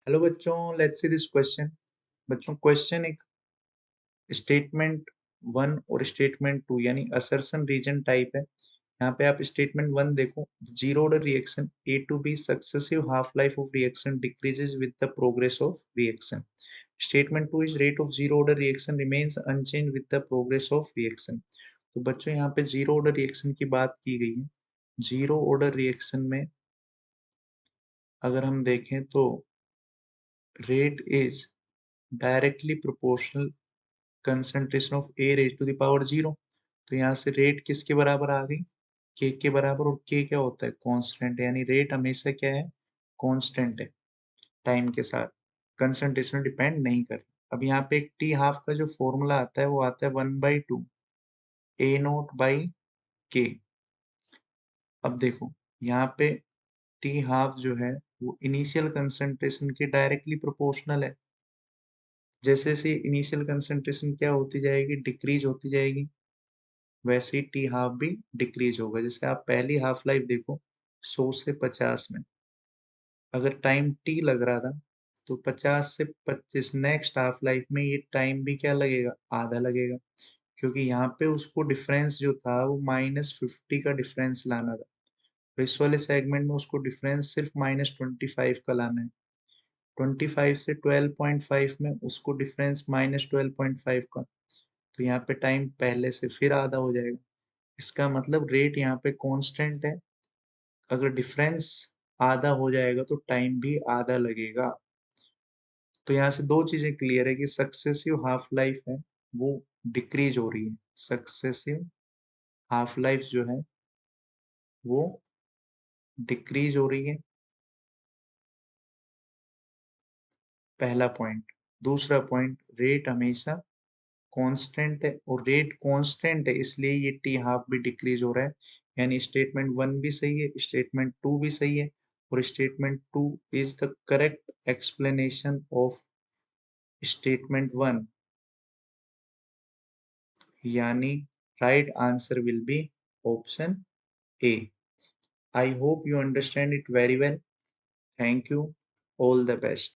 Hello बच्चों, let's see this question. बच्चों, question एक स्टेटमेंट वन और स्टेटमेंट टू यानी असर्शन रीजन टाइप है। यहाँ पे आप स्टेटमेंट वन देखो, zero order reaction A to B successive half life of reaction decreases with the progress of reaction. Statement two is rate of zero order reaction remains unchange with the progress of reaction. तो बच्चों यहाँ पे zero order reaction की बात की गई है। Zero order reaction में अगर हम देखें तो rate is directly proportional concentration of A raise to the power zero. तो यहाँ से रेट किसके बराबर आ गई? के के बराबर। और के क्या होता है? कांस्टेंट। यानी रेट हमेशा क्या है? कांस्टेंट है, टाइम के साथ कंसंट्रेशन डिपेंड नहीं कर। अब यहाँ पे एक टी हाफ का जो फॉर्मूला आता है वो आता है 1/2 ए नोट बाई के। अब देखो यहाँ पे टी हाफ जो है वो इनिशियल कंसंट्रेशन के डायरेक्टली प्रोपोर्शनल है। जैसे जैसे इनिशियल कंसंट्रेशन क्या होती जाएगी? डिक्रीज होती जाएगी, वैसे ही टी हाफ भी डिक्रीज होगा। जैसे आप पहली हाफ लाइफ देखो 100 से 50 में, अगर टाइम टी लग रहा था तो 50 से 25 नेक्स्ट हाफ लाइफ में ये टाइम भी क्या लगेगा? आधा लगेगा, क्योंकि यहाँ पे उसको डिफरेंस जो था वो -50 का डिफरेंस लाना था। तो इस वाले सेगमेंट में उसको डिफरेंस सिर्फ -25 का लाना है। 25 से 12.5 में उसको डिफरेंस -12.5 का। तो यहाँ पे टाइम पहले से फिर आधा हो जाएगा। इसका मतलब रेट यहाँ पे कांस्टेंट है। अगर डिफरेंस आधा हो जाएगा तो टाइम भी आधा लगेगा। तो यहाँ से दो चीजें क्लियर है कि सक्सेसिव हाफ लाइफ है वो डिक्रीज हो रही है। सक्सेसिव हाफ लाइफ जो है वो डिक्रीज हो रही है, पहला पॉइंट। दूसरा पॉइंट, रेट हमेशा कांस्टेंट है, और रेट कांस्टेंट है इसलिए ये टी हाफ भी डिक्रीज हो रहा है। यानी स्टेटमेंट वन भी सही है, स्टेटमेंट टू भी सही है, और statement two is the correct explanation of statement one. यानी right answer will be option A. I hope you understand it very well. Thank you. All the best.